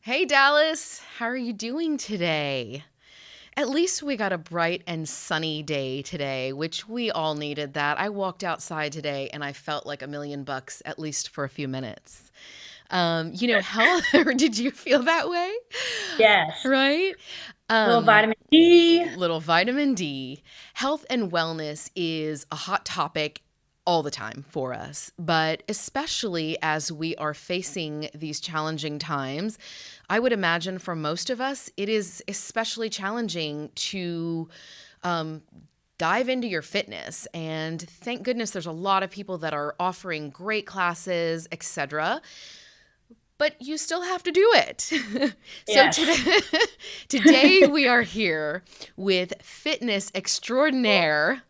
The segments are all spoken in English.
Hey Dallas, how are you doing today? At least we got a bright and sunny day today, which we all needed that. I walked outside today and I felt like $1,000,000, at least for a few minutes. Hell, or did you feel that way? Yes. Right? Little Um, vitamin D. Little vitamin D. Health and wellness is a hot topic all the time for us, but especially as we are facing these challenging times, I would imagine for most of us, it is especially challenging to um, dive into your fitness. And thank goodness there's a lot of people that are offering great classes, etc. But you still have to do it. So Yes. today we are here with fitness extraordinaire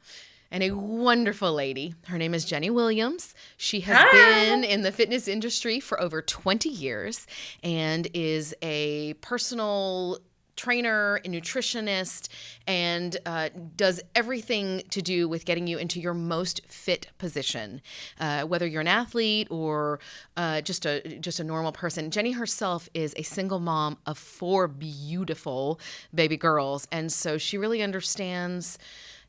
and a wonderful lady. Her name is Jenny Williams. She has Hi. been in the fitness industry for over 20 years and is a personal trainer, a nutritionist, and does everything to do with getting you into your most fit position, whether you're an athlete or just a normal person. Jenny herself is a single mom of four beautiful baby girls, and so she really understands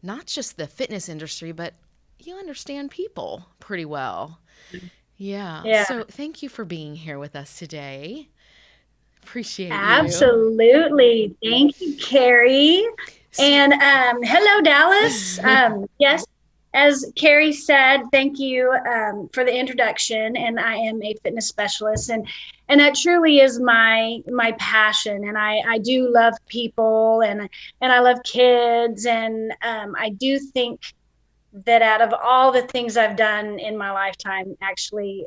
not just the fitness industry, but you understand people pretty well. Yeah. Yeah, So thank you for being here with us today. Appreciate you. absolutely. Thank you, Carrie. And hello, Dallas. Yes, as Carrie said, thank you for the introduction. And I am a fitness specialist, and that truly is my passion. And I do love people, and I love kids, and I do think that out of all the things I've done in my lifetime, actually,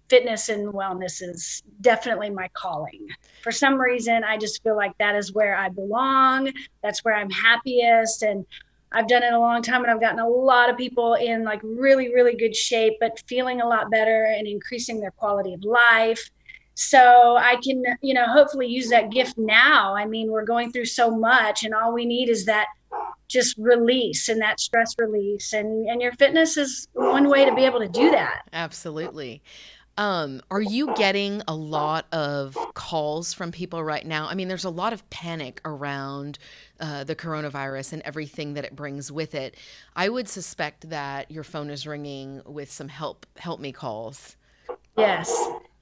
fitness and wellness is definitely my calling. For some reason, I just feel like that is where I belong. That's where I'm happiest. And I've done it a long time, and I've gotten a lot of people in like really, really good shape, but feeling a lot better and increasing their quality of life. So I can, hopefully use that gift now. I mean, we're going through so much, and all we need is that just release and that stress release, and your fitness is one way to be able to do that. Absolutely. Are you getting a lot of calls from people right now? I mean, there's a lot of panic around the coronavirus and everything that it brings with it. I would suspect that your phone is ringing with some help me calls. Yes.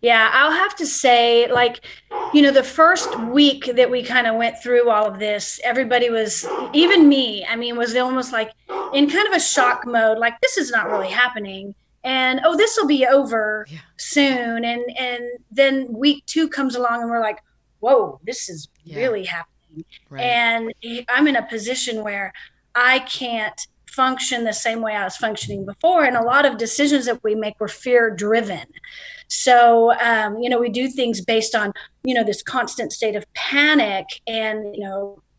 Yeah, I'll have to say, like, the first week that we kind of went through all of this, everybody was, even me, I mean, was almost like in kind of a shock mode, like, this is not really happening. And oh, this will be over Yeah. soon. And then week two comes along, and we're like, whoa, this is Yeah. really happening. Right. And I'm in a position where I can't function the same way I was functioning before. And a lot of decisions that we make were fear driven. So, we do things based on, this constant state of panic, and,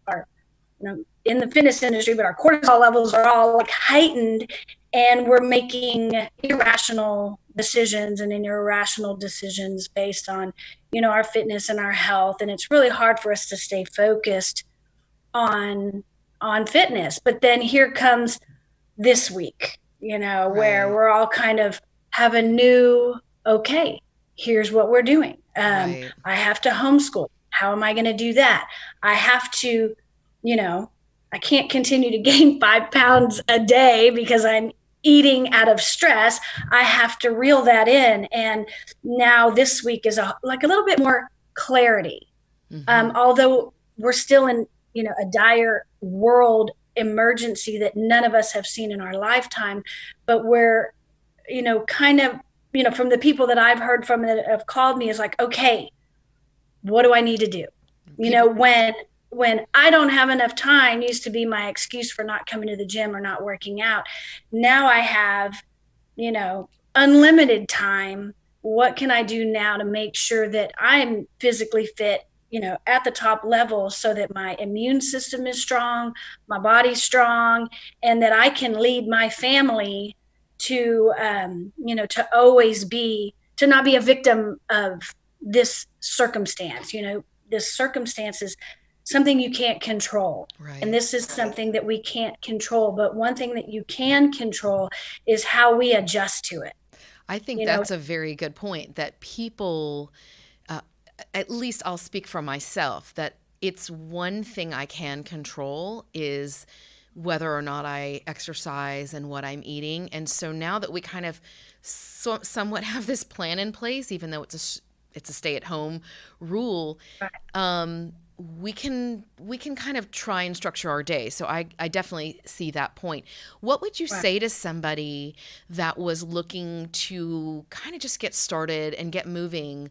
our, in the fitness industry, but our cortisol levels are all like heightened, and we're making irrational decisions and irrational decisions based on, our fitness and our health. And it's really hard for us to stay focused on, fitness. But then here comes this week, where Right. we're all kind of have a new, okay, here's what we're doing. Right. I have to homeschool. How am I going to do that? I have to, you know, I can't continue to gain 5 pounds a day because I'm eating out of stress. I have to reel that in. And now this week is like a little bit more clarity. Mm-hmm. Although we're still in, a dire world emergency that none of us have seen in our lifetime, but we're, kind of, from the people that I've heard from that have called me, is like, okay, what do I need to do? People. When I don't have enough time used to be my excuse for not coming to the gym or not working out. Now I have, unlimited time. What can I do now to make sure that I'm physically fit, at the top level, so that my immune system is strong, my body's strong, and that I can lead my family to, to always be, to not be a victim of this circumstance. This circumstance is something you can't control. And Right. this is something that we can't control. But one thing that you can control is how we adjust to it. I think You know, that's a very good point that people at least I'll speak for myself, that it's one thing I can control is whether or not I exercise and what I'm eating. And so now that we kind of somewhat have this plan in place, even though it's a stay at home rule, we can kind of try and structure our day. So I definitely see that point. What would you say to somebody that was looking to kind of just get started and get moving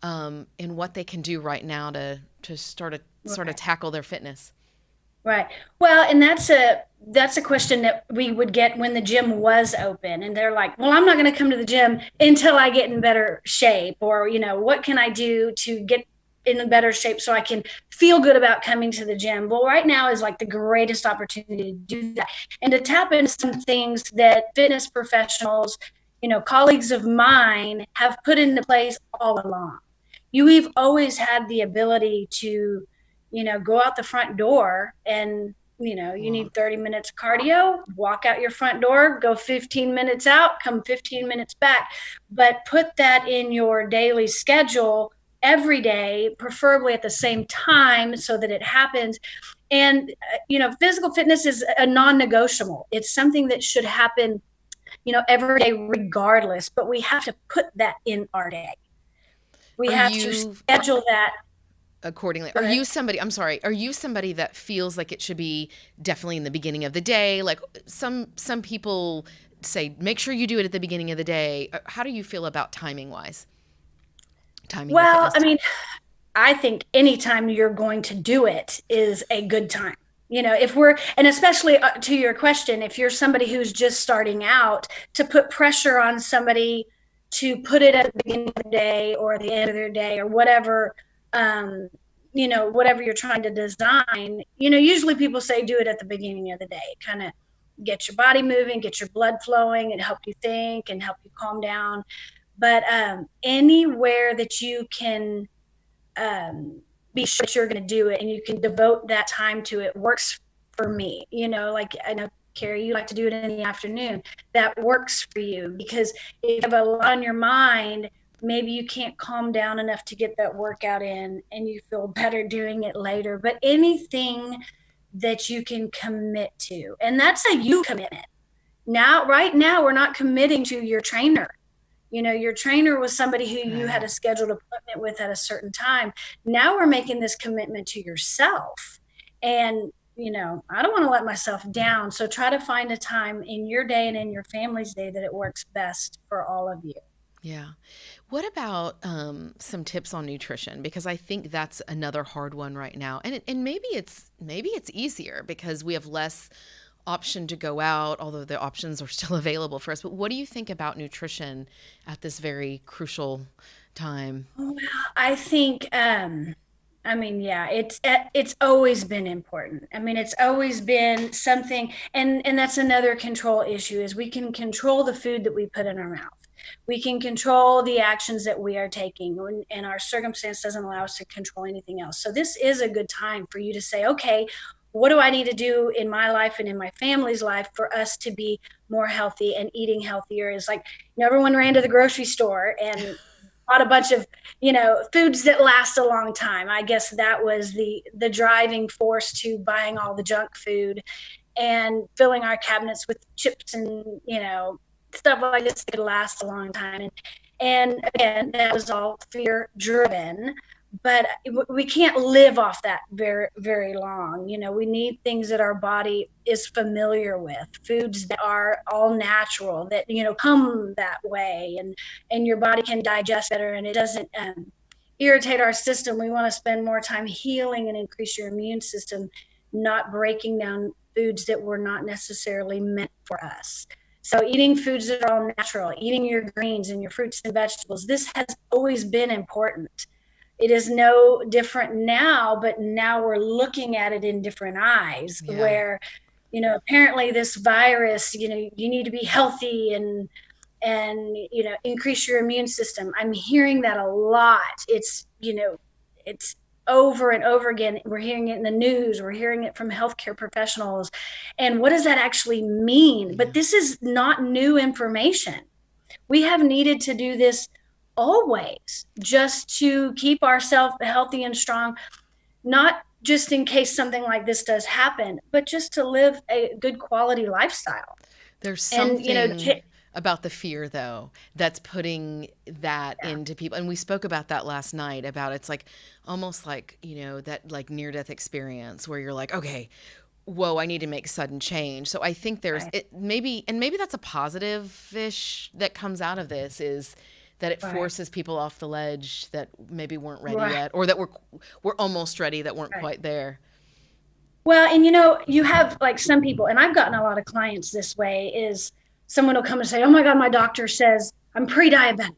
in what they can do right now to start to sort of tackle their fitness? Right. Well, and that's a question that we would get when the gym was open, and they're like, "Well, I'm not going to come to the gym until I get in better shape, or what can I do to get in a better shape so I can feel good about coming to the gym?" Well, right now is like the greatest opportunity to do that and to tap into some things that fitness professionals, colleagues of mine have put into place all along. We've always had the ability to go out the front door and, you need 30 minutes of cardio, walk out your front door, go 15 minutes out, come 15 minutes back. But put that in your daily schedule every day, preferably at the same time so that it happens. And, physical fitness is a non-negotiable. It's something that should happen, every day regardless, but we have to put that in our day. We Are have to you schedule that accordingly? Go Are ahead. you somebody, I'm sorry, are you somebody that feels like it should be definitely in the beginning of the day? Like some people say, make sure you do it at the beginning of the day. How do you feel about timing wise? Timing your Well, I fitness? mean, I think anytime you're going to do it is a good time. And especially to your question, if you're somebody who's just starting out, to put pressure on somebody to put it at the beginning of the day or the end of their day or whatever, whatever you're trying to design, usually people say do it at the beginning of the day. Kind of get your body moving, get your blood flowing, and help you think and help you calm down. But anywhere that you can be sure that you're going to do it and you can devote that time to it works for me. Like I know, Carrie, you like to do it in the afternoon. That works for you because if you have a lot on your mind, maybe you can't calm down enough to get that workout in and you feel better doing it later. But anything that you can commit to, and that's a you commitment. Right now, we're not committing to your trainer. Your trainer was somebody who you had a scheduled appointment with at a certain time. Now we're making this commitment to yourself. And, I don't want to let myself down. So try to find a time in your day and in your family's day that it works best for all of you. Yeah. What about some tips on nutrition? Because I think that's another hard one right now. And maybe it's easier because we have less option to go out, although the options are still available for us. But what do you think about nutrition at this very crucial time? Well, I think, yeah, it's always been important. I mean, it's always been something, and that's another control issue is we can control the food that we put in our mouth. We can control the actions that we are taking, and our circumstance doesn't allow us to control anything else. So this is a good time for you to say, okay, what do I need to do in my life and in my family's life for us to be more healthy? And eating healthier is like, everyone ran to the grocery store and bought a bunch of, foods that last a long time. I guess that was the driving force to buying all the junk food and filling our cabinets with chips and, stuff like this that could last a long time. And again, that was all fear driven, but we can't live off that very, very long. We need things that our body is familiar with, foods that are all natural, that, come that way, and your body can digest better and it doesn't irritate our system. We want to spend more time healing and increase your immune system, not breaking down foods that were not necessarily meant for us. So eating foods that are all natural, eating your greens and your fruits and vegetables, this has always been important. It is no different now, but now we're looking at it in different eyes where, apparently this virus, you need to be healthy and, increase your immune system. I'm hearing that a lot. It's over and over again. We're hearing it in the news. We're hearing it from healthcare professionals. And what does that actually mean? But this is not new information. We have needed to do this always, just to keep ourselves healthy and strong, not just in case something like this does happen, but just to live a good quality lifestyle. There's And, something about the fear, though, that's putting that yeah, into people. And we spoke about that last night about it's like almost like, that like near death experience where you're like, okay, whoa, I need to make sudden change. So I think there's right, it maybe that's a positive ish that comes out of this is that it right, forces people off the ledge that maybe weren't ready right, yet or that were almost ready that weren't right. quite there. Well, and you have like some people, and I've gotten a lot of clients this way, is someone will come and say, "Oh my God, my doctor says I'm pre-diabetic.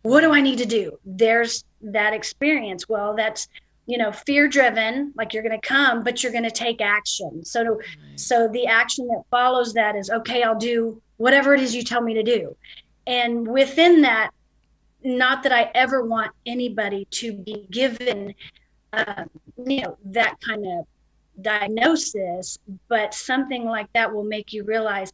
What do I need to do?" There's that experience. Well, that's, fear driven, like you're going to come, but you're going to take action. Right. So the action that follows that is, okay, I'll do whatever it is you tell me to do. And within that, not that I ever want anybody to be given, um, that kind of diagnosis, but something like that will make you realize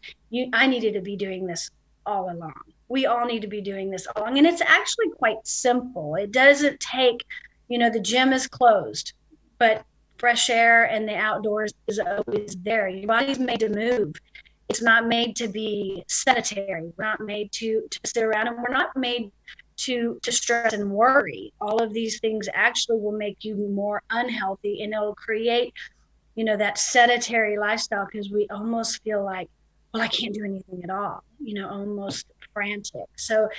I needed to be doing this all along. We all need to be doing this all along. And it's actually quite simple. It doesn't take, the gym is closed, but fresh air and the outdoors is always there. Your body's made to move. It's not made to be sedentary. We're not made to sit around, and we're not made to stress and worry. All of these things actually will make you more unhealthy, and it'll create, that sedentary lifestyle, because we almost feel like, well, I can't do anything at all, almost frantic. So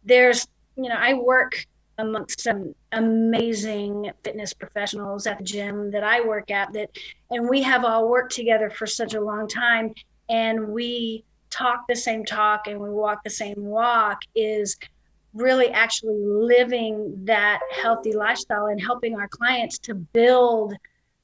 there's, I work amongst some amazing fitness professionals at the gym that I work at, and we have all worked together for such a long time, and we talk the same talk and we walk the same walk, is really actually living that healthy lifestyle and helping our clients to build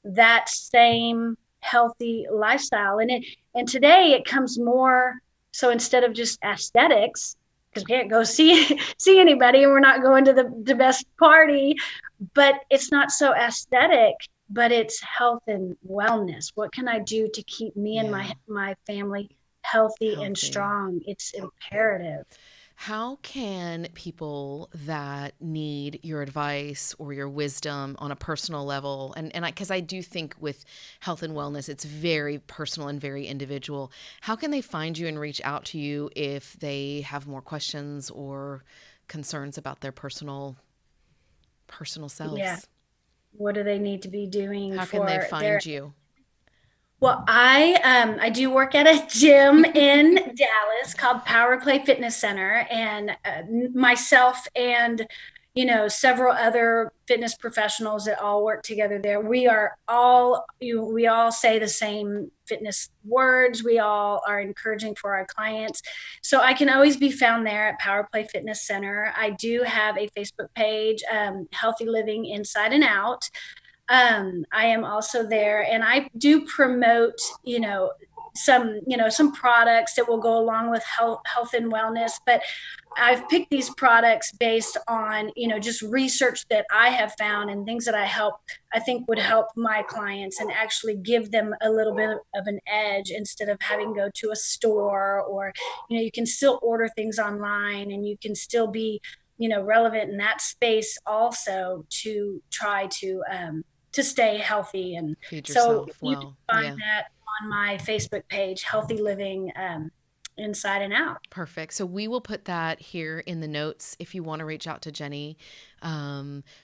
that same healthy lifestyle. And today it comes more so, instead of just aesthetics, because we can't go see anybody and we're not going to the best party, but it's not so aesthetic, but it's health and wellness. What can I do to keep me and Yeah. my family healthy and Healthy. strong? It's imperative. How can people that need your advice or your wisdom on a personal level, and because I do think with health and wellness, it's very personal and very individual. How can they find you and reach out to you if they have more questions or concerns about their personal Yeah. selves? What do they need to be doing How can they for their? find you? Well, I do work at a gym in Dallas called Power Play Fitness Center, and myself and several other fitness professionals that all work together there. We all say the same fitness words. We all are encouraging for our clients, so I can always be found there at Power Play Fitness Center. I do have a Facebook page, Healthy Living Inside and Out. I am also there, and I do promote, some products that will go along with health and wellness. But I've picked these products based on, just research that I have found and things that I think would help my clients and actually give them a little bit of an edge, instead of having to go to a store. Or, you can still order things online, and you can still be, relevant in that space also, to try to stay healthy. And Feed so yourself you can well. find Yeah. that on my Facebook page, Healthy Living, Inside and Out. Perfect. So we will put that here in the notes if you want to reach out to Jenny.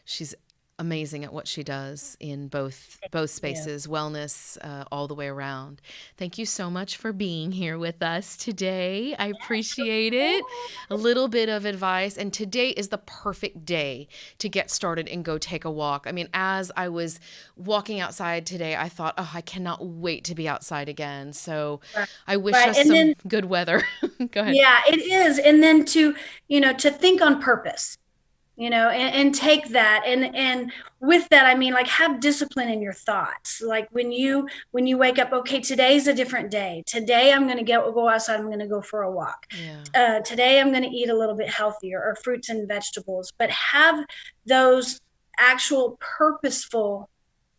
She's amazing at what she does in both Yeah. spaces, wellness, all the way around. Thank you so much for being here with us today. I appreciate it. A little bit of advice, and today is the perfect day to get started and go take a walk. I mean, as I was walking outside today, I thought, oh, I cannot wait to be outside again. So Right. I wish Right. us And some then, good weather. Go ahead. yeah, it is. And then to think on purpose, and take that. And with that, I mean, like, have discipline in your thoughts. Like, when you wake up, okay, today's a different day. Today I'm going to go outside. I'm going to go for a walk. Yeah. Today I'm going to eat a little bit healthier, or fruits and vegetables. But have those actual purposeful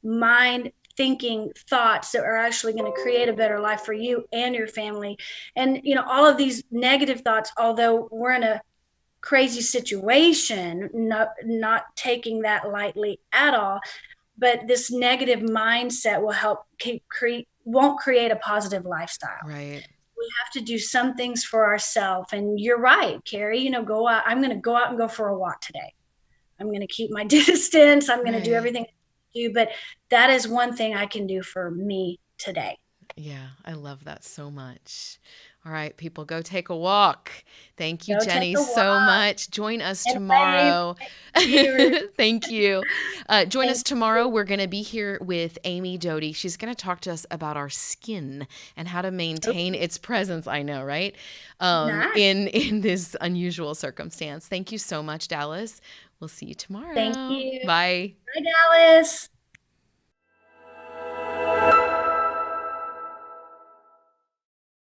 mind thinking thoughts that are actually going to create a better life for you and your family. And all of these negative thoughts, although we're in a crazy situation, not taking that lightly at all. But this negative mindset will won't create a positive lifestyle. Right. We have to do some things for ourselves. And you're right, Carrie, go out. I'm going to go out and go for a walk today. I'm going to keep my distance. I'm going to do everything I do. But that is one thing I can do for me today. Yeah, I love that so much. All right, people, go take a walk. Thank you, Jenny, so much. Join us tomorrow. Thank you. Join us tomorrow. We're going to be here with Amy Doty. She's going to talk to us about our skin and how to maintain its presence. I know, right? In this unusual circumstance. Thank you so much, Dallas. We'll see you tomorrow. Thank you. Bye. Bye, Dallas.